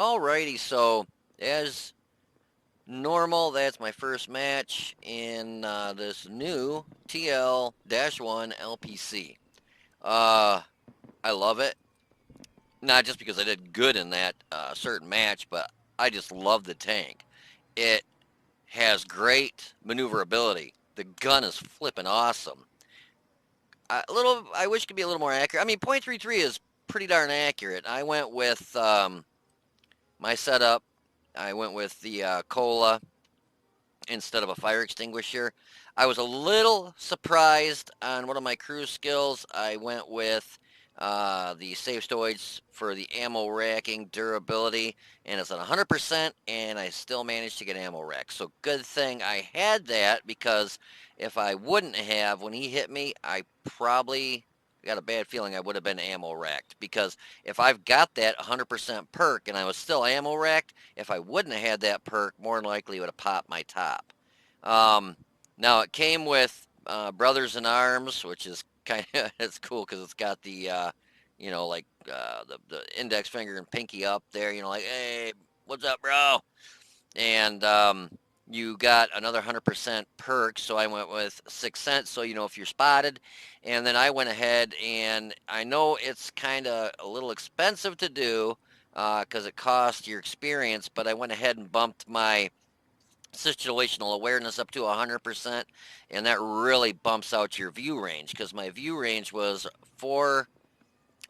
Alrighty, so as normal, that's my first match in this new TL-1 LPC. Uh, I love it, not just because I did good in that certain match, but I just love the tank. It has great maneuverability. The gun is flipping awesome. I wish it could be a little more accurate. I mean, .33 is pretty darn accurate. I went with my setup. I went with the Cola instead of a fire extinguisher. I was a little surprised on one of my cruise skills. I went with the safe stowage for the ammo racking durability, and it's at 100%, and I still managed to get ammo rack. So good thing I had that, because if I wouldn't have, when he hit me, I probably got a bad feeling I would have been ammo racked, because if I've got that 100% perk and I was still ammo racked, if I wouldn't have had that perk, more than likely it would have popped my top. Um, Now it came with Brothers in Arms, which is kind of it's cool because it's got the the index finger and pinky up there, like, hey, what's up, bro? And you got another 100% perk, so I went with 6 cents, so if you're spotted. And then I went ahead, and I know it's kind of a little expensive to do because it costs your experience, but I went ahead and bumped my situational awareness up to 100%, and that really bumps out your view range, because my view range was I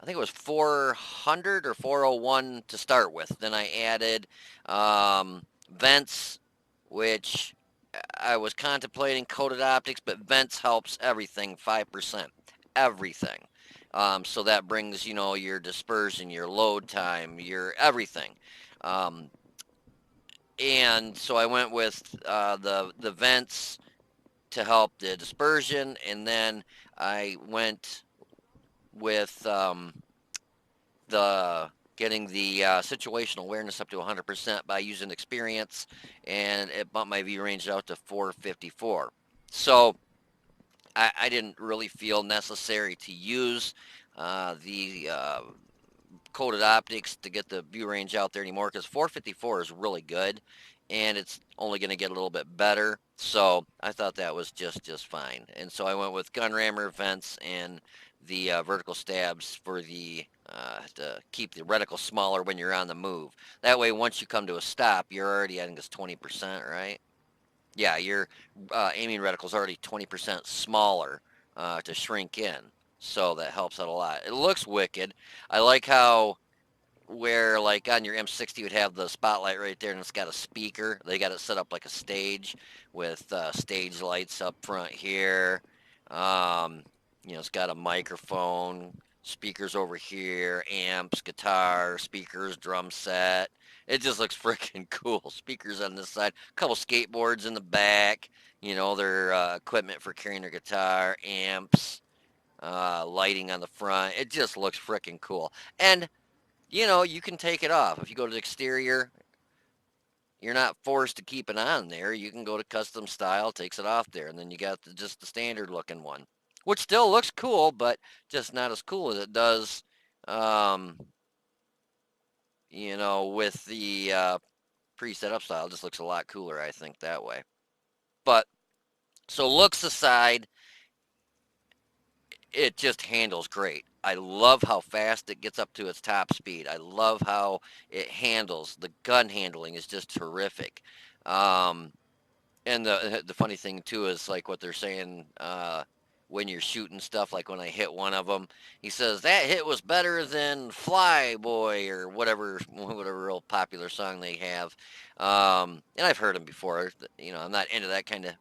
think it was 400 or 401 to start with. Then I added vents, which I was contemplating coated optics, but vents helps everything 5%, everything. So that brings, your dispersion, your load time, your everything. Um, and so I went with the vents to help the dispersion, and then I went with the getting the situational awareness up to 100% by using experience, and it bumped my view range out to 454. So I didn't really feel necessary to use the coated optics to get the view range out there anymore, because 454 is really good, and it's only going to get a little bit better. So I thought that was just fine, and so I went with gun rammer vents and the vertical stabs for the to keep the reticle smaller when you're on the move. That way, once you come to a stop, you're already, I think it's 20%, right? Yeah, your aiming reticle is already 20% smaller to shrink in. So that helps out a lot. It looks wicked. I like how where like on your M60 you would have the spotlight right there, and it's got a speaker. They got it set up like a stage with stage lights up front here. Um, it's got a microphone, speakers over here, amps, guitar, speakers, drum set. It just looks freaking cool. Speakers on this side, a couple skateboards in the back. Their equipment for carrying their guitar, amps, lighting on the front. It just looks freaking cool. And you can take it off. If you go to the exterior, you're not forced to keep it on there. You can go to custom style, takes it off there, and then you got just the standard looking one, which still looks cool, but just not as cool as it does, um, with the preset up style. It just looks a lot cooler, I think, that way. But so looks aside, it just handles great. I love how fast it gets up to its top speed. I love how it handles. The gun handling is just terrific. Um, and the funny thing too is like what they're saying when you're shooting stuff. Like when I hit one of them, he says that hit was better than "Fly Boy" or whatever real popular song they have. And I've heard them before. I'm not into that kind of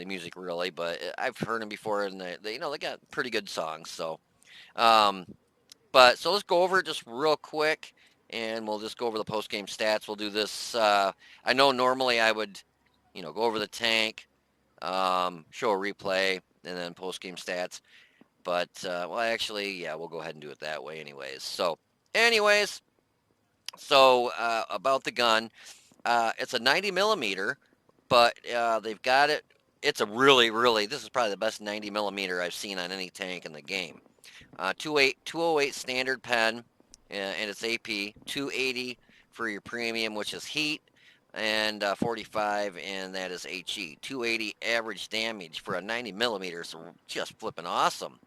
music really, but I've heard them before, and they got pretty good songs. So, um, but so let's go over it just real quick, and we'll just go over the post game stats. We'll do this. I know normally I would, go over the tank, show a replay, and then post game stats. But well, actually, yeah, we'll go ahead and do it that way, anyways. Anyways, so about the gun, it's a 90 millimeter, but they've got it. It's a really, really. This is probably the best 90 millimeter I've seen on any tank in the game. 208 standard pen, and it's AP. 280 for your premium, which is heat, and 45, and that is HE. 280 average damage for a 90 millimeter, so just flipping awesome.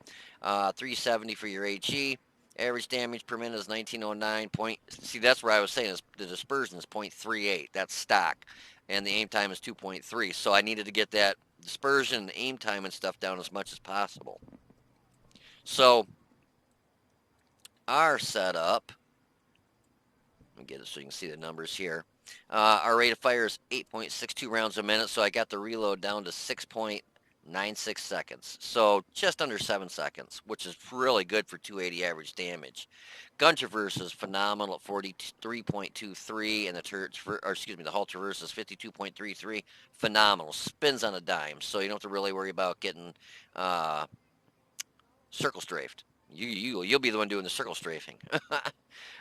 370 for your HE. Average damage per minute is 1909. See, that's where I was saying is the dispersion is 0.38. That's stock, and the aim time is 2.3. So I needed to get that dispersion, aim time, and stuff down as much as possible. So our setup, let me get it so you can see the numbers here. Our rate of fire is 8.62 rounds a minute, so I got the reload down to 6.96 seconds. So just under 7 seconds, which is really good for 280 average damage. Gun traverse is phenomenal at 43.23, and the hull traverse is 52.33. Phenomenal. Spins on a dime, so you don't have to really worry about getting circle strafed. You'll be the one doing the circle strafing.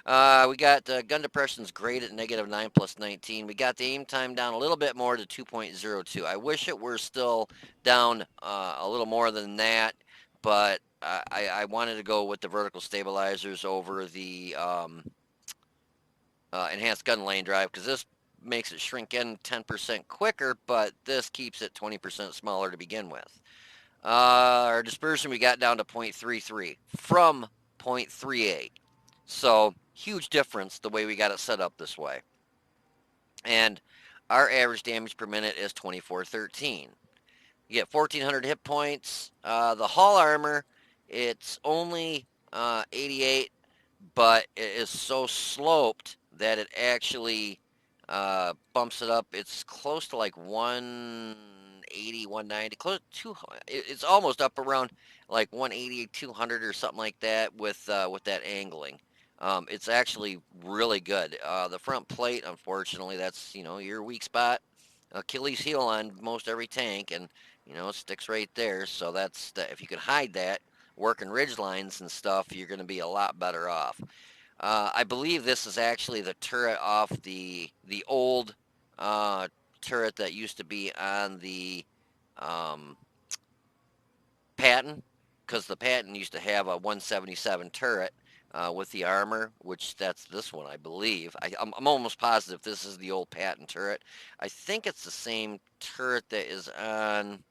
We got gun depression's great at -9 plus 19. We got the aim time down a little bit more to 2.02. I wish it were still down a little more than that, but I wanted to go with the vertical stabilizers over the enhanced gun lane drive because this makes it shrink in 10% quicker, but this keeps it 20% smaller to begin with. Our dispersion we got down to 0.33 from 0.38. So huge difference the way we got it set up this way. And our average damage per minute is 2413. You get 1400 hit points. The hull armor, it's only 88, but it is so sloped that it actually bumps it up. It's close to like 180, 190, close to it's almost up around like 180, 200 or something like that with that angling. It's actually really good. The front plate, unfortunately, that's your weak spot, Achilles heel on most every tank, and it sticks right there. So if you can hide that, working ridge lines and stuff, you're going to be a lot better off. I believe this is actually the turret off the old turret that used to be on the um, Patton, because the Patton used to have a 177 turret with the armor, which that's this one, I believe. I'm almost positive this is the old Patton turret. I think it's the same turret that is on.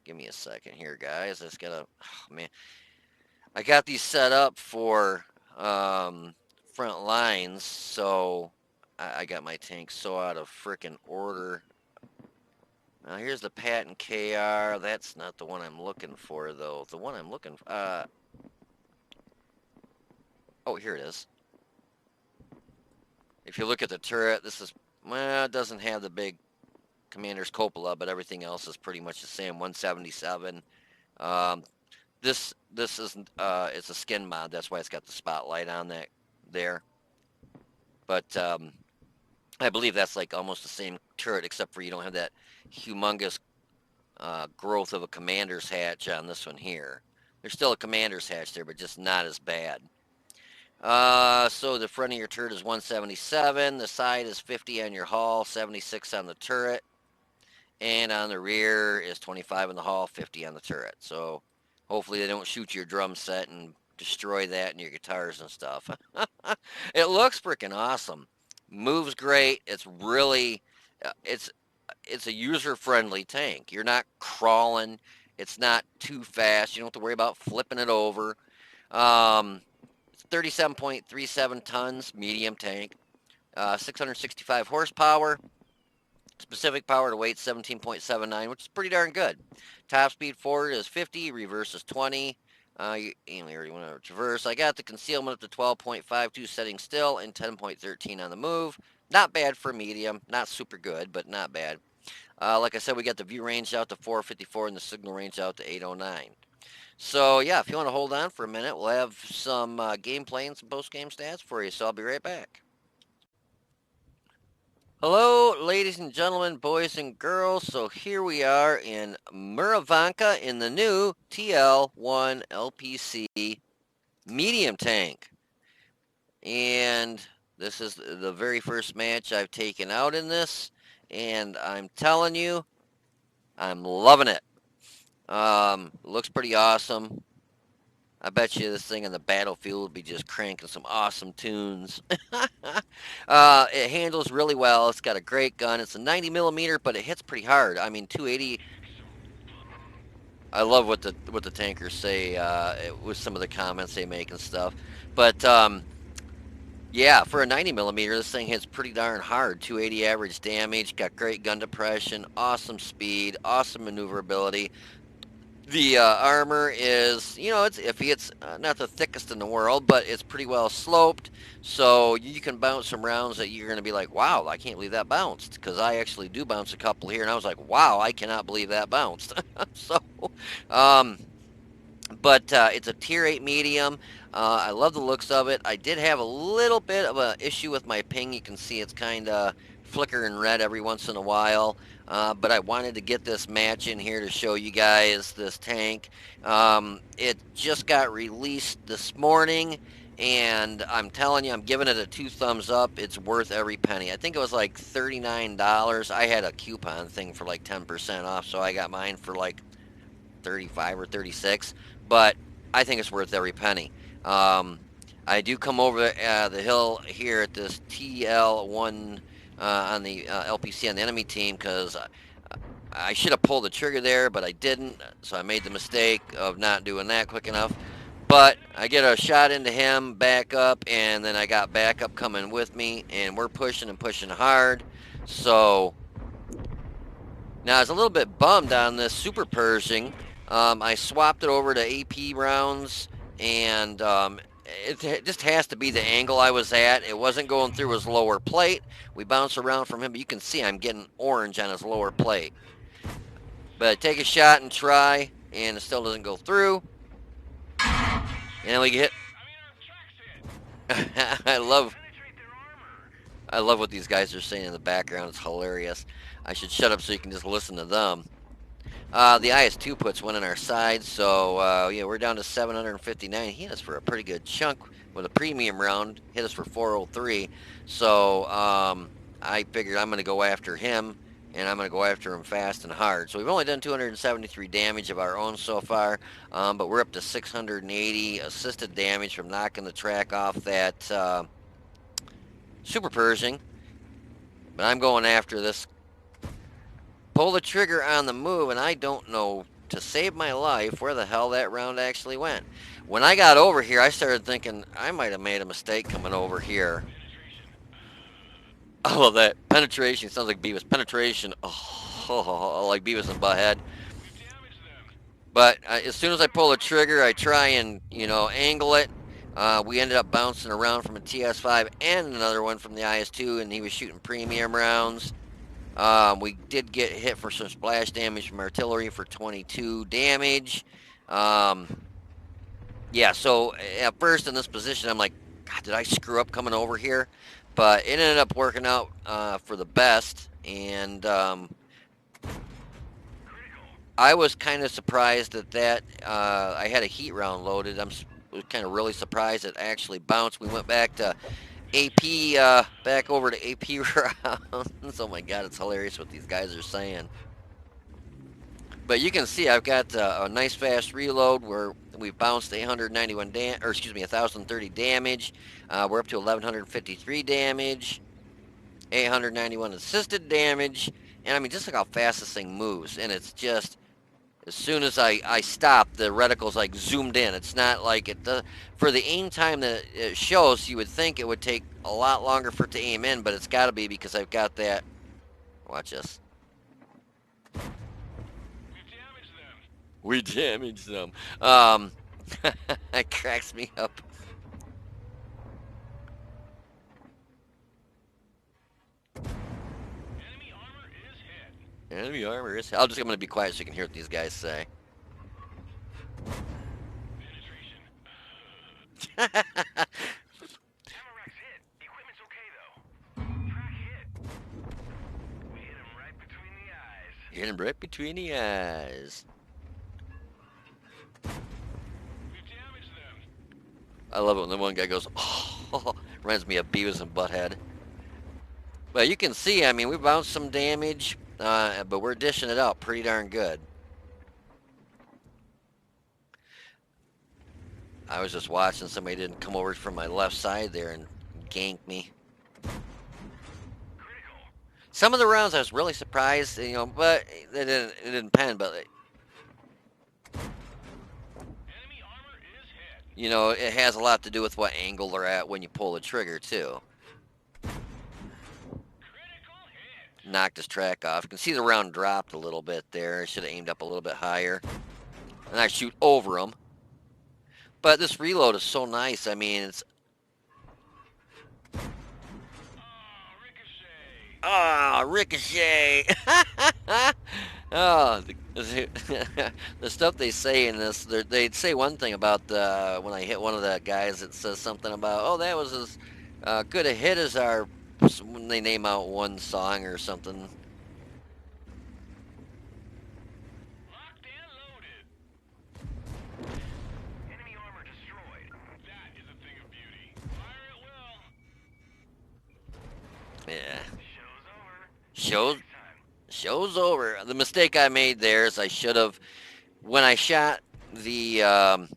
Give me a second here, guys. I just gotta. Oh, man, I got these set up for front lines, so I got my tank so out of frickin' order. Now here's the Patton KR. That's not the one I'm looking for, though. The one I'm looking for. Oh, here it is. If you look at the turret, it doesn't have the big Commander's cupola, but everything else is pretty much the same. 177. Um, this isn't. It's a skin mod. That's why it's got the spotlight on that there. But I believe that's like almost the same turret, except for you don't have that humongous growth of a commander's hatch on this one here. There's still a commander's hatch there, but just not as bad. So the front of your turret is 177. The side is 50 on your hull, 76 on the turret. And on the rear is 25 in the hull, 50 on the turret. So hopefully they don't shoot your drum set and destroy that and your guitars and stuff. It looks freaking awesome. Moves great. It's really, it's a user-friendly tank. You're not crawling. It's not too fast. You don't have to worry about flipping it over. It's 37.37 tons, medium tank. 665 horsepower. Specific power to weight 17.79, which is pretty darn good. Top speed forward is 50, reverse is 20. You already went over traverse. I got the concealment up to 12.52 setting still and 10.13 on the move. Not bad for medium. Not super good, but not bad. Like I said, we got the view range out to 454 and the signal range out to 809. So yeah, if you want to hold on for a minute, we'll have some gameplay and some post-game stats for you. So I'll be right back. Hello, ladies and gentlemen, boys and girls. So here we are in Muravanka in the new TL-1 LPC medium tank. And this is the very first match I've taken out in this. And I'm telling you, I'm loving it. Looks pretty awesome. I bet you this thing on the battlefield would be just cranking some awesome tunes. It handles really well. It's got a great gun. It's a 90 millimeter, but it hits pretty hard. I mean, 280. I love what the tankers say with some of the comments they make and stuff. But yeah, for a 90 millimeter, this thing hits pretty darn hard. 280 average damage. Got great gun depression. Awesome speed. Awesome maneuverability. The armor is, you know, it's iffy. It's not the thickest in the world, but it's pretty well sloped. So you can bounce some rounds that you're going to be like, wow, I can't believe that bounced. Because I actually do bounce a couple here, and I was like, wow, I cannot believe that bounced. So, um, but it's a tier 8 medium. I love the looks of it. I did have a little bit of an issue with my ping. You can see it's kind of flickering red every once in a while. But I wanted to get this match in here to show you guys this tank. It just got released this morning, and I'm telling you, I'm giving it a 2 thumbs up. It's worth every penny. I think it was like $39. I had a coupon thing for like 10% off, so I got mine for like 35 or 36, but I think it's worth every penny. I do come over the hill here at this TL-1 on the LPC on the enemy team because I should have pulled the trigger there, but I didn't, so I made the mistake of not doing that quick enough. But I get a shot into him, back up, and then I got backup coming with me, and we're pushing and pushing hard. So now I was a little bit bummed on this Super Pershing. I swapped it over to AP rounds, and it just has to be the angle I was at. It wasn't going through his lower plate. We bounce around from him, but you can see I'm getting orange on his lower plate. But I take a shot and try, and it still doesn't go through. And we get... I love what these guys are saying in the background. It's hilarious. I should shut up so you can just listen to them. The IS-2 puts one on our side, so yeah, we're down to 759. He hit us for a pretty good chunk with a premium round. Hit us for 403. So I figured I'm going to go after him, and I'm going to go after him fast and hard. So we've only done 273 damage of our own so far, but we're up to 680 assisted damage from knocking the track off that Super Pershing. But I'm going after this. Pull the trigger on the move, and I don't know, to save my life, where the hell that round actually went. When I got over here, I started thinking I might have made a mistake coming over here. I love that. Penetration. Sounds like Beavis. Penetration. Oh, like Beavis and Butthead. But as soon as I pull the trigger, I try and, you know, angle it. We ended up bouncing around from a TS5 and another one from the IS-2, and he was shooting premium rounds. We did get hit for some splash damage from artillery for 22 damage. Yeah, so at first in this position, I'm like, God, did I screw up coming over here? But it ended up working out for the best, and I was kind of surprised that I had a heat round loaded. Was kind of really surprised it actually bounced. We went back to AP, back over to AP rounds. Oh my God, it's hilarious what these guys are saying. But you can see I've got a nice fast reload where we've bounced 891 or excuse me, 1,030 damage. We're up to 1,153 damage, 891 assisted damage, and I mean, just look how fast this thing moves. And it's just, as soon as I stop, the reticle's like zoomed in. It's not like it does. For the aim time that it shows, you would think it would take a lot longer for it to aim in, but it's got to be because I've got that. Watch this. We damaged them. It cracks me up. Enemy armor is hit. I'm going to be quiet so you can hear what these guys say. Hit him right between the eyes. I love it when the one guy goes, oh, reminds me of Beavis and Butthead. But you can see, I mean, we bounced some damage, but we're dishing it out pretty darn good. I was just watching somebody didn't come over from my left side there and gank me. Some of the rounds I was really surprised, but it didn't pen, but it has a lot to do with what angle they're at when you pull the trigger too. Knocked his track off. You can see the round dropped a little bit there. I should have aimed up a little bit higher. And I shoot over him. But this reload is so nice. I mean, it's ricochet. Oh, the stuff they say in this, they'd say one thing about when I hit one of the guys, it says something about, oh, that was as good a hit as our, when they name out one song or something. Yeah. Shows show's over. The mistake I made there is I should have, when I shot the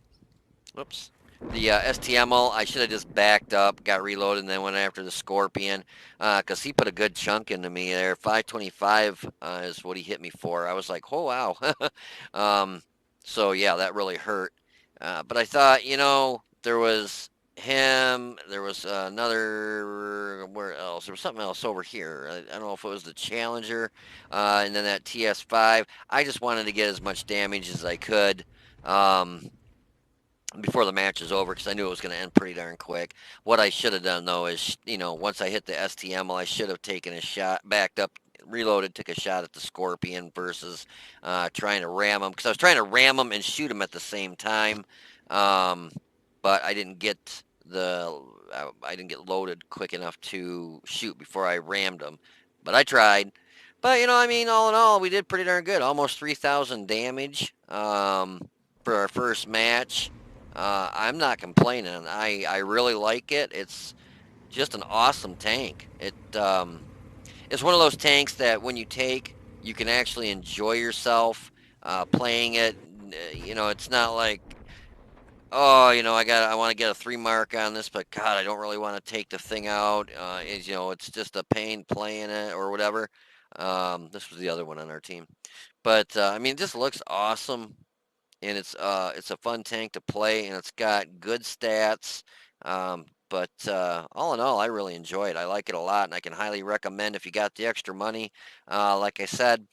whoops, the STML, I should have just backed up, got reloaded, and then went after the Scorpion, because he put a good chunk into me there. 525 is what he hit me for. I was like, oh wow. um, so yeah, that really hurt. But I thought, there was him. There was another. Where else? There was something else over here. I don't know if it was the Challenger, and then that TS5. I just wanted to get as much damage as I could. Um, before the match is over because I knew it was going to end pretty darn quick. What I should have done though is, once I hit the STML, I should have taken a shot, backed up, reloaded, took a shot at the Scorpion versus trying to ram him because I was trying to ram him and shoot him at the same time, um, but I didn't get loaded quick enough to shoot before I rammed him. But I tried. But I mean, all in all, we did pretty darn good. Almost 3,000 damage for our first match. I'm not complaining. I really like it. It's just an awesome tank. It's one of those tanks that when you take, you can actually enjoy yourself playing it. It's not like, oh, I want to get a 3 mark on this, but God, I don't really want to take the thing out. It's just a pain playing it or whatever. This was the other one on our team, but I mean, it just looks awesome and it's a fun tank to play, and it's got good stats. But all in all, I really enjoy it. I like it a lot, and I can highly recommend if you got the extra money. Like I said,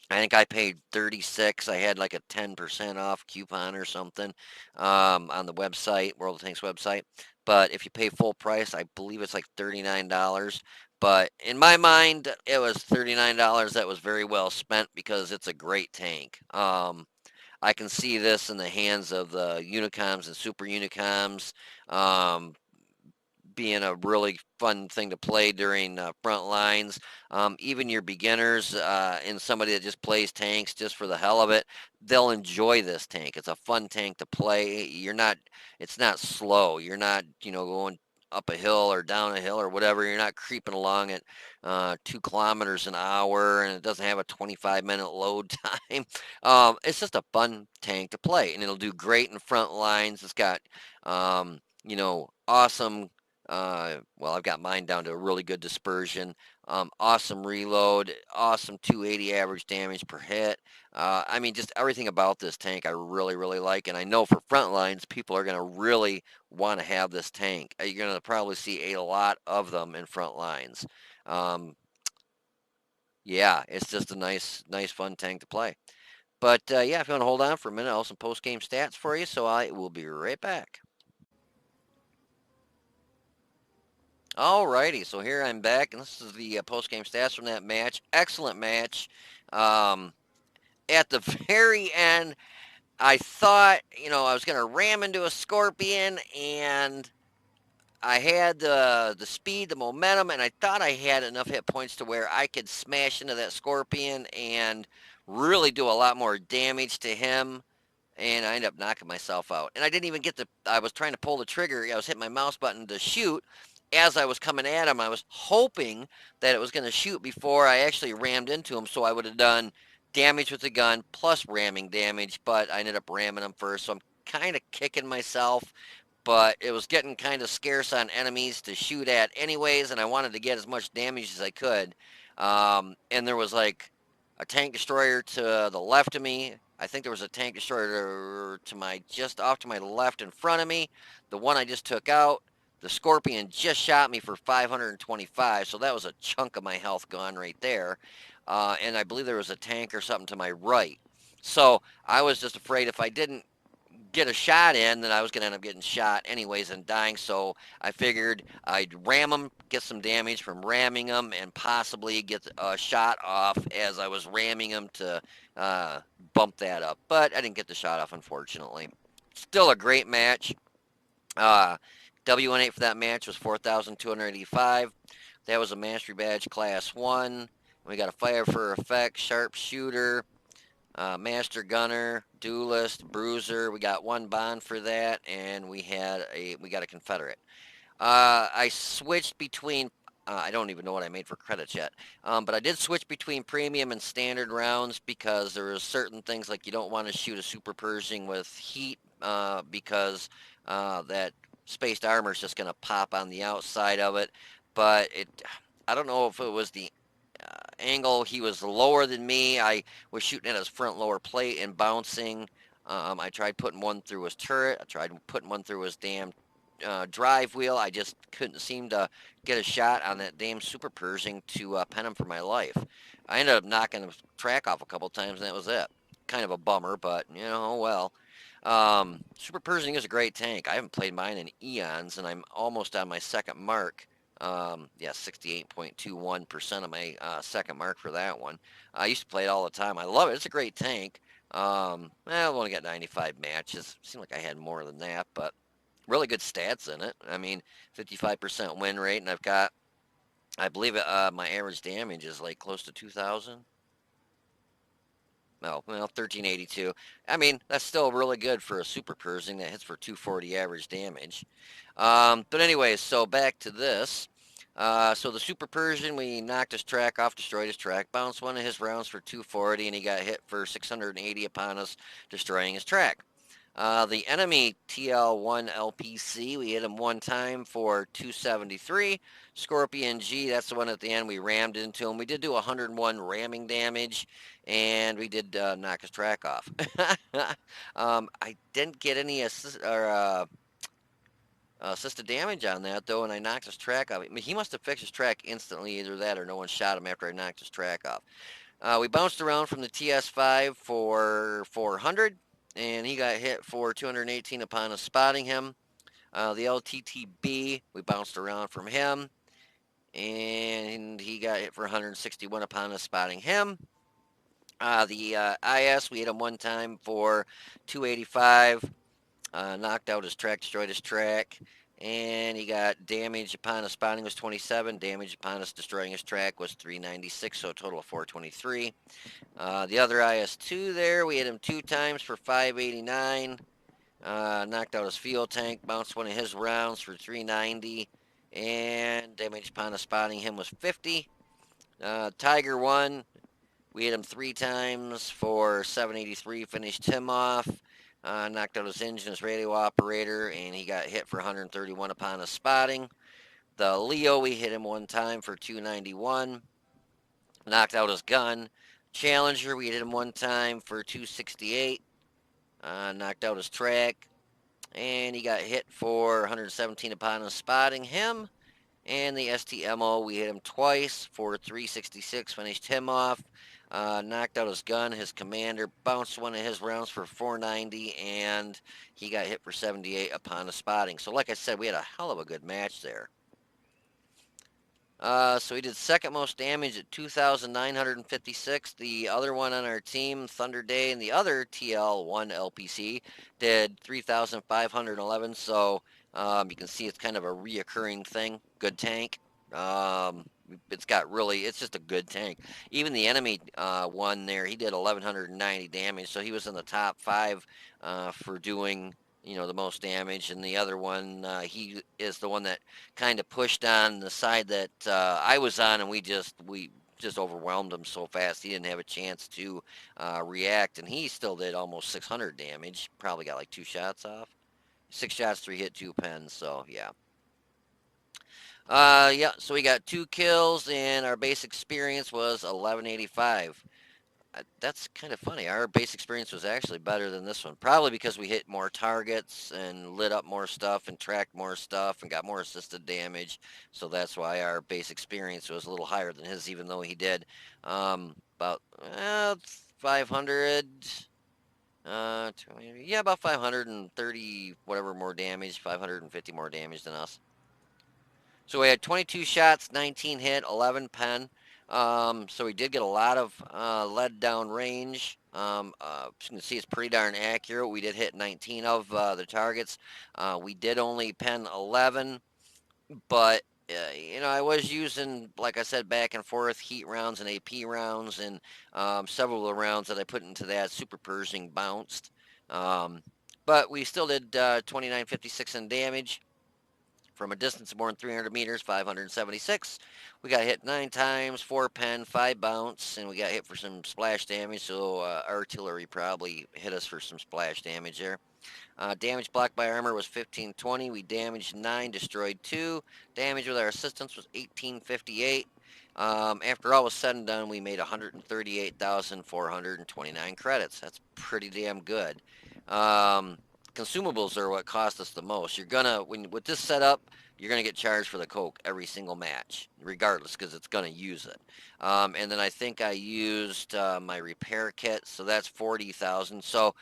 I think I paid 36. I had like a 10% off coupon or something on the website, World of Tanks website. But if you pay full price, I believe it's like $39. But in my mind, it was $39 that was very well spent because it's a great tank. I can see this in the hands of the Unicoms and Super Unicoms um, being a really fun thing to play during front lines. Even your beginners and somebody that just plays tanks just for the hell of it, they'll enjoy this tank. It's a fun tank to play. It's not slow. You're not, going up a hill or down a hill or whatever. You're not creeping along at 2 kilometers an hour, and it doesn't have a 25-minute load time. It's just a fun tank to play, and it'll do great in front lines. It's got, awesome well, I've got mine down to a really good dispersion. Awesome reload, awesome 280 average damage per hit. I mean, just everything about this tank I really, really like. And I know for front lines, people are going to really want to have this tank. You're going to probably see a lot of them in front lines. Um, yeah, it's just a nice, nice, fun tank to play. But yeah, if you want to hold on for a minute, I'll have some post game stats for you. So I will be right back. Alrighty, so here I'm back, and this is the post-game stats from that match. Excellent match. Um, at the very end, I thought, I was going to ram into a Scorpion, and I had the speed, the momentum, and I thought I had enough hit points to where I could smash into that Scorpion and really do a lot more damage to him and I ended up knocking myself out. And I didn't even get the. I was trying to pull the trigger. I was hitting my mouse button to shoot. As I was coming at him, I was hoping that it was going to shoot before I actually rammed into him, so I would have done damage with the gun plus ramming damage. But I ended up ramming him first, so I'm kind of kicking myself, but it was getting kind of scarce on enemies to shoot at anyways, and I wanted to get as much damage as I could. And there was like a tank destroyer to the left of me. I think there was a tank destroyer to my just off to my left in front of me. The one I just took out, the Scorpion just shot me for 525, so that was a chunk of my health gone right there. And I believe there was a tank or something to my right. So I was just afraid if I didn't get a shot in, then I was going to end up getting shot anyways and dying. So I figured I'd ram them, get some damage from ramming them, and possibly get a shot off as I was ramming them to uh, bump that up. But I didn't get the shot off, unfortunately. Still a great match. Uh, W18 for that match was 4,285. That was a Mastery Badge Class 1. We got a Fire for Effect, Sharpshooter, Master Gunner, Duelist, Bruiser. We got one bond for that, and we got a Confederate. I switched between. I don't even know what I made for credits yet, but I did switch between premium and standard rounds because there are certain things like you don't want to shoot a Super Pershing with heat because that spaced armor is just going to pop on the outside of it. But I don't know if it was the angle. He was lower than me. I was shooting at his front lower plate and bouncing. I tried putting one through his turret. I tried putting one through his damn drive wheel. I just couldn't seem to get a shot on that damn Super Pershing to pen him for my life. I ended up knocking the track off a couple times, and that was it. Kind of a bummer, but oh well. Super Pershing is a great tank. I haven't played mine in eons, and I'm almost on my second mark. Yeah, 68.21% of my second mark for that one. I used to play it all the time. I love it. It's a great tank. I've only got 95 matches. Seemed like I had more than that, but really good stats in it. I mean, 55% win rate, and I believe my average damage is like close to 2,000. No, well, 1382. I mean, that's still really good for a Super Pershing that hits for 240 average damage. But anyways, so back to this. So the Super Persian, we knocked his track off, destroyed his track, bounced one of his rounds for 240, and he got hit for 680 upon us, destroying his track. The enemy TL-1 LPC, we hit him one time for 273. Scorpion G, that's the one at the end we rammed into him. We did do 101 ramming damage, and we did knock his track off. I didn't get any assisted damage on that, though, and I knocked his track off. I mean, he must have fixed his track instantly, either that or no one shot him after I knocked his track off. We bounced around from the TS5 for 400, and he got hit for 218 upon us spotting him. The LTTB, we bounced around from him, and he got hit for 161 upon us spotting him. The IS, we hit him one time for 285, knocked out his track, destroyed his track, and he got damage upon us spotting was 27, damage upon us destroying his track was 396, so a total of 423. The other IS-2 there, we hit him two times for 589, knocked out his fuel tank, bounced one of his rounds for 390, and damage upon us spotting him was 50. Tiger 1, we hit him three times for 783, finished him off. Knocked out his engine, his radio operator, and he got hit for 131 upon us spotting. The Leo, we hit him one time for 291. Knocked out his gun. Challenger, we hit him one time for 268. Knocked out his track. And he got hit for 117 upon us spotting him. And the STMO, we hit him twice for 366, finished him off. Knocked out his gun, his commander, bounced one of his rounds for 490, and he got hit for 78 upon the spotting. So like I said, we had a hell of a good match there. So he did second most damage at 2,956. The other one on our team, Thunder Day, and the other TL-1 LPC did 3,511. So you can see it's kind of a reoccurring thing. Good tank. It's just a good tank. Even the enemy one there, he did 1,190 damage. So he was in the top 5 for doing the most damage, and the other one, he is the one that kind of pushed on the side that I was on, and we just overwhelmed him so fast he didn't have a chance to react, and he still did almost 600 damage. Probably got like 2 shots off. 6 shots, 3 hit, 2 pens. So yeah. Yeah. So we got 2 kills, and our base experience was 1185. That's kind of funny. Our base experience was actually better than this one. Probably because we hit more targets and lit up more stuff and tracked more stuff and got more assisted damage. So that's why our base experience was a little higher than his, even though he did about 500. 20, yeah, about 530 whatever more damage, 550 more damage than us. So we had 22 shots, 19 hit, 11 pen. So we did get a lot of lead down range. You can see it's pretty darn accurate. We did hit 19 of the targets. We did only pen 11, but I was using, like I said, back and forth heat rounds and AP rounds, and several of the rounds that I put into that super Pershing bounced. But we still did 2956 in damage. From a distance of more than 300 meters, 576. We got hit 9 times, 4 pen, 5 bounce, and we got hit for some splash damage, so artillery probably hit us for some splash damage there. Damage blocked by armor was 1520. We damaged 9, destroyed 2. Damage with our assistance was 1858. After all was said and done, we made 138,429 credits. That's pretty damn good. Consumables are what cost us the most. You're gonna, with this setup, you're gonna get charged for the coke every single match, regardless, because it's gonna use it. And then I think I used my repair kit, so that's 40,000. So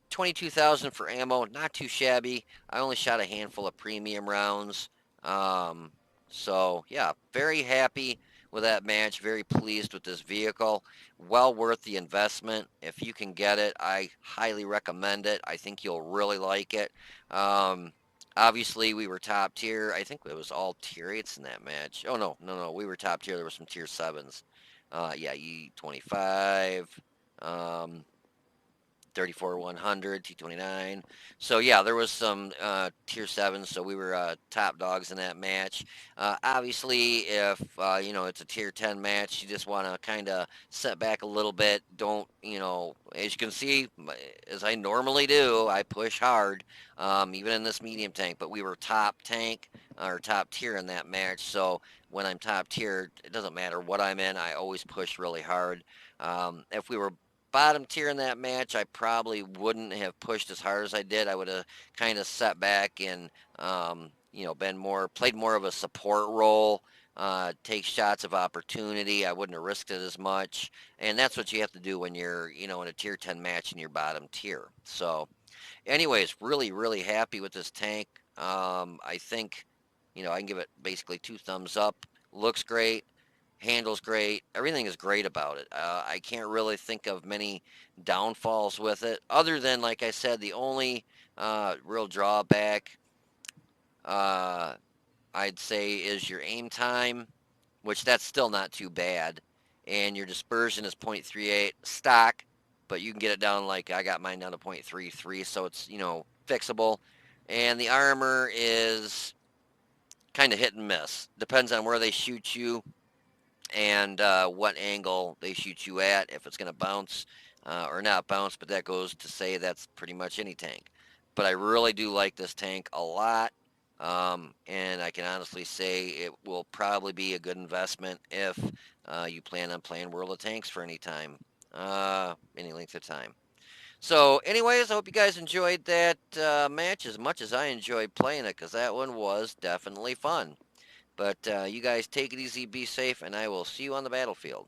22,000 for ammo, not too shabby. I only shot a handful of premium rounds. Um, so yeah, very happy with that match. Very pleased with this vehicle. Well worth the investment. If you can get it, I highly recommend it. I think you'll really like it. Um, Obviously, we were top tier. I think it was all tier 8s in that match. Oh, no, no, no. We were top tier. There were some tier 7s. Yeah, E25. Um, 34 100 T29. So yeah, there was some tier 7s, so we were top dogs in that match. Obviously, if it's a tier 10 match, you just want to kind of set back a little bit. Don't, as you can see, as I normally do, I push hard, even in this medium tank, but we were top tank or top tier in that match. So when I'm top tier, it doesn't matter what I'm in, I always push really hard. If we were bottom tier in that match, I probably wouldn't have pushed as hard as I did. I would have kind of sat back and played more of a support role, take shots of opportunity. I wouldn't have risked it as much, and that's what you have to do when you're in a tier 10 match in your bottom tier. So, anyways, really really happy with this tank. I think I can give it basically 2 thumbs up. Looks great. Handles great. Everything is great about it. I can't really think of many downfalls with it, other than, like I said, the only real drawback uh, I'd say is your aim time, which that's still not too bad, and your dispersion is 0.38 stock, but you can get it down, like I got mine down to 0.33, so it's fixable. And the armor is kind of hit and miss. Depends on where they shoot you and what angle they shoot you at, if it's going to bounce or not bounce, but that goes to say that's pretty much any tank. But I really do like this tank a lot, and I can honestly say it will probably be a good investment if you plan on playing World of Tanks for any length of time. So anyways, I hope you guys enjoyed that match as much as I enjoyed playing it, because that one was definitely fun. But you guys take it easy, be safe, and I will see you on the battlefield.